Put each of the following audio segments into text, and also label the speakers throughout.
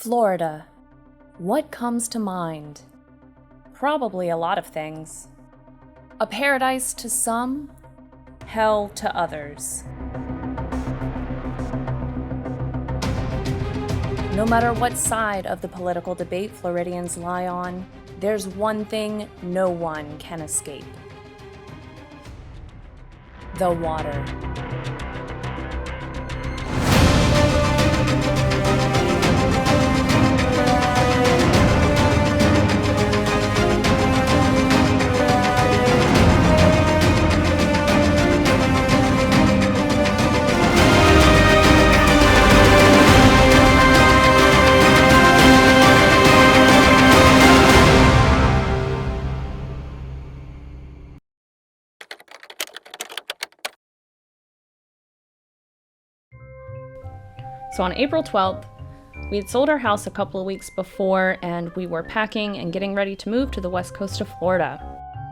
Speaker 1: Florida. What comes to mind? Probably a lot of things. A paradise to some, hell to others. No matter what side of the political debate Floridians lie on, there's one thing no one can escape: the water. So on April 12th, we had sold our house a couple of weeks before, and we were packing and getting ready to move to the west coast of Florida.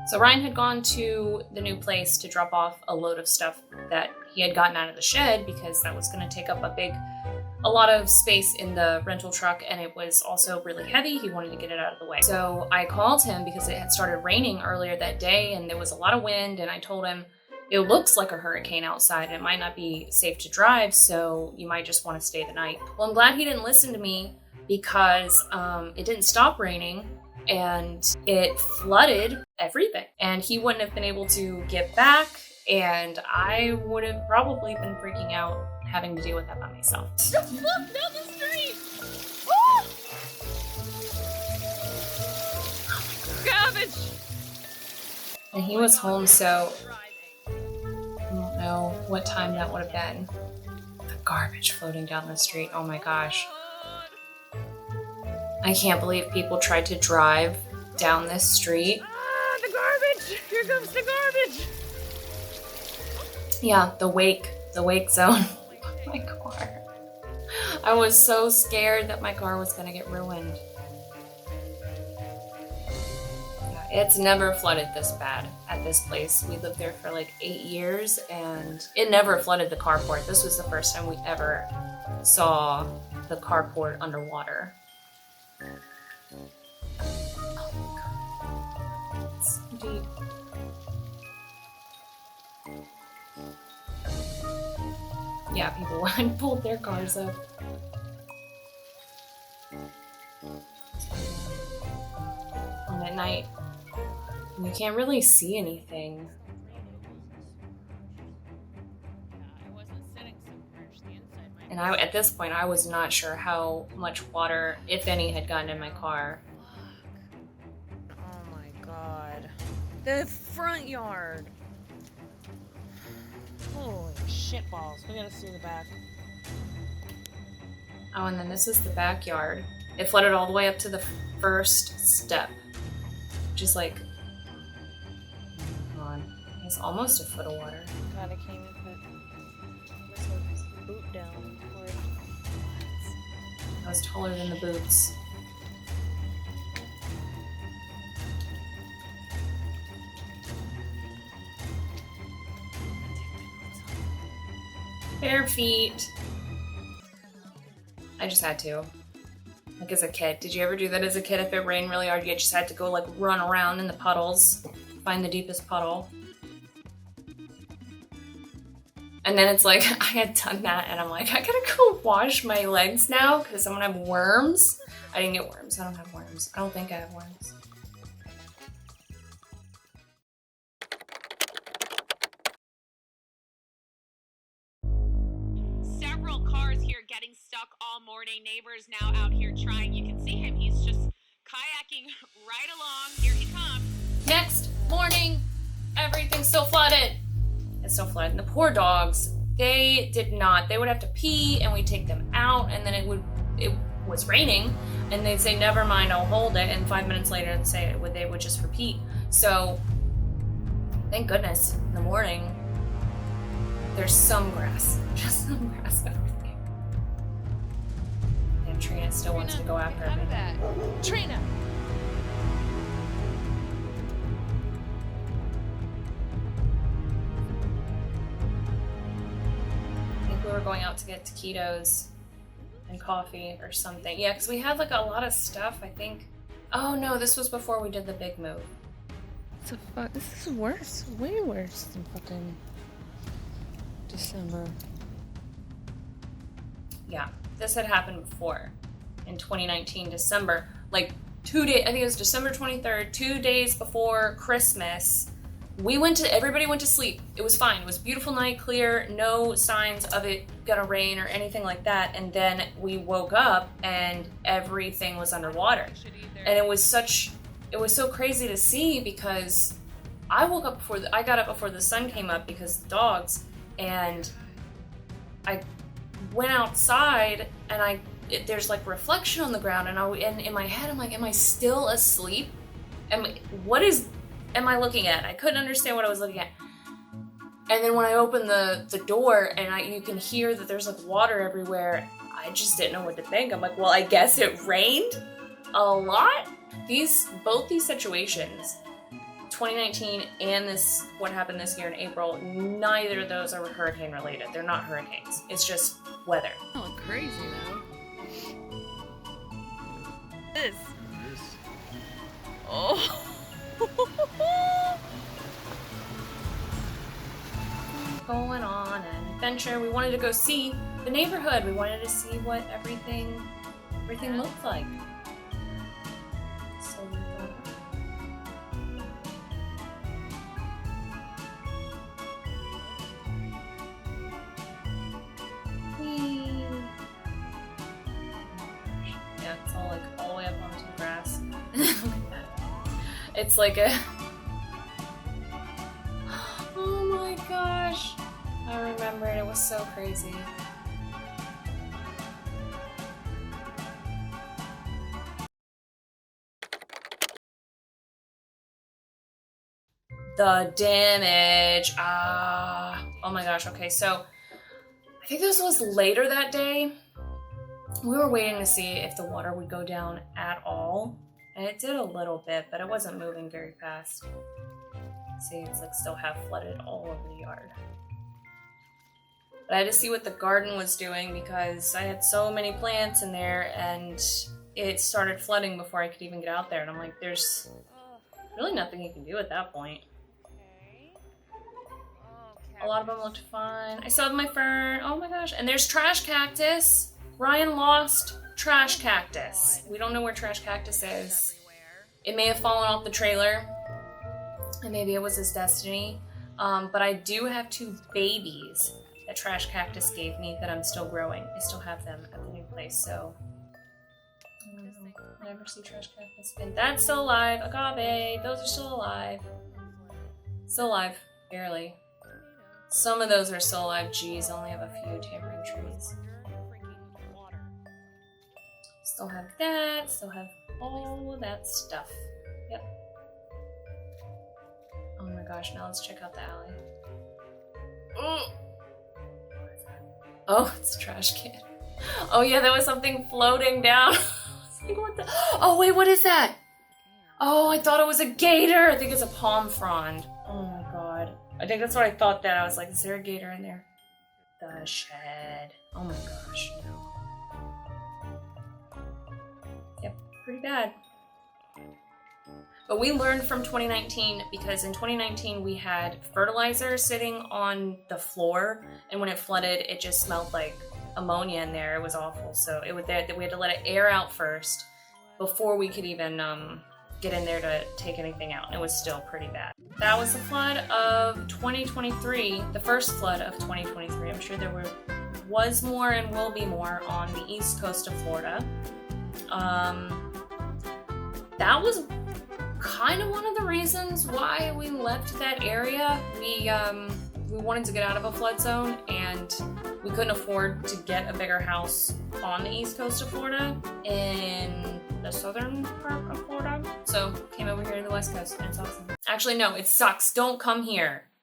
Speaker 1: So Ryan had gone to the new place to drop off a load of stuff that he had gotten out of the shed because that was going to take up a lot of space in the rental truck, and it was also really heavy. He wanted to get it out of the way. So I called him because it had started raining earlier that day and there was a lot of wind, and I told him, it looks like a hurricane outside and it might not be safe to drive, so you might just want to stay the night. Well, I'm glad he didn't listen to me because it didn't stop raining and it flooded everything. And he wouldn't have been able to get back, and I would have probably been freaking out having to deal with that by myself.
Speaker 2: Just look down the street! Oh! Garbage!
Speaker 1: And he was home, so I don't know what time that would have been. The garbage floating down the street. Oh my gosh. I can't believe people tried to drive down this street.
Speaker 2: Ah, the garbage! Here comes the garbage!
Speaker 1: Yeah, the wake zone. My car. I was so scared that my car was gonna get ruined. It's never flooded this bad at this place. We lived there for like 8 years and it never flooded the carport. This was the first time we ever saw the carport underwater. Oh my God. It's so deep. Yeah, people went and pulled their cars up. And at night, you can't really see anything. And at this point, I was not sure how much water, if any, had gotten in my car.
Speaker 2: Oh my God. The front yard. Holy shitballs. We gotta see the back.
Speaker 1: Oh, and then this is the backyard. It flooded all the way up to the first step, which is like, it's almost a foot of water.
Speaker 2: God, I can't even put this boot down before it.
Speaker 1: I was taller than the boots. Bare feet. I just had to. Like as a kid. Did you ever do that as a kid? If it rained really hard, you just had to go like run around in the puddles, find the deepest puddle. And then it's like, I had done that and I'm like, I gotta go wash my legs now because I'm gonna have worms. I didn't get worms. I don't have worms. I don't think I have worms.
Speaker 3: Several cars here getting stuck all morning. Neighbors now out here trying. You can see him. He's just kayaking right along. Here he comes.
Speaker 1: Next morning, everything's still flooded. It's still flooded. And the poor dogs, they did not. They would have to pee and we'd take them out, and then it was raining and they'd say, never mind, I'll hold it. And 5 minutes later they would just repeat. So thank goodness in the morning there's some grass. Just some grass and everything. And Trina still wants to go after everything.
Speaker 2: Trina!
Speaker 1: I think we were going out to get taquitos and coffee or something. Yeah, because we had like a lot of stuff, I think. Oh no, this was before we did the big move.
Speaker 2: This is worse. Way worse than fucking December.
Speaker 1: Yeah, this had happened before in 2019, December. Like 2 days, I think it was December 23rd, 2 days before Christmas. Everybody went to sleep. It was fine. It was a beautiful night, clear, no signs of it gonna rain or anything like that. And then we woke up and everything was underwater. And it was so crazy to see because I got up before the sun came up because of the dogs, and I went outside and there's like reflection on the ground, and in my head I'm like, am I still asleep? Am I looking at? I couldn't understand what I was looking at. And then when I opened the door and you can hear that there's like water everywhere, I just didn't know what to think. I'm like, well, I guess it rained a lot. Both these situations, 2019 and what happened this year in April, neither of those are hurricane related. They're not hurricanes. It's just weather.
Speaker 2: Oh, crazy though. This. Oh.
Speaker 1: Going on an adventure. We wanted to go see the neighborhood. We wanted to see what everything looked like. So we Whee! Yeah, it's all like all the way up onto the grass. It's like a oh my gosh, I remember it was so crazy. The damage, oh my gosh. Okay, so I think this was later that day. We were waiting to see if the water would go down at all. And it did a little bit, but it wasn't moving very fast. See, it's like still half flooded all over the yard. But I had to see what the garden was doing because I had so many plants in there and it started flooding before I could even get out there. And I'm like, there's really nothing you can do at that point. A lot of them looked fine. I still have my fern. Oh my gosh. And there's trash cactus. Ryan lost trash cactus. We don't know where trash cactus is. It may have fallen off the trailer, and maybe it was his destiny. But I do have 2 babies that trash cactus gave me that I'm still growing. I still have them at the new place, so I never see trash cactus. And that's still alive. Agave, those are still alive. Still alive, barely. Some of those are still alive. Geez, I only have a few tamarind trees. Still have that, still have all of that stuff. Yep. Oh my gosh, now let's check out the alley. Oh, it's a trash can. Oh yeah, there was something floating down. I was like, what the? Oh wait, what is that? Oh, I thought it was a gator. I think it's a palm frond. Oh my god. I think that's what I thought that. I was like, is there a gator in there? The shed. Oh my gosh, no. Yep, pretty bad. But we learned from 2019 because in 2019 we had fertilizer sitting on the floor, and when it flooded, it just smelled like ammonia in there. It was awful. So we had to let it air out first before we could even get in there to take anything out. And it was still pretty bad. That was the flood of 2023, the first flood of 2023. I'm sure there was more and will be more on the east coast of Florida. That was kind of one of the reasons why we left that area. We wanted to get out of a flood zone, and we couldn't afford to get a bigger house on the east coast of Florida in the southern part of Florida. So came over here to the west coast, and it's awesome. Actually, no, it sucks. Don't come here.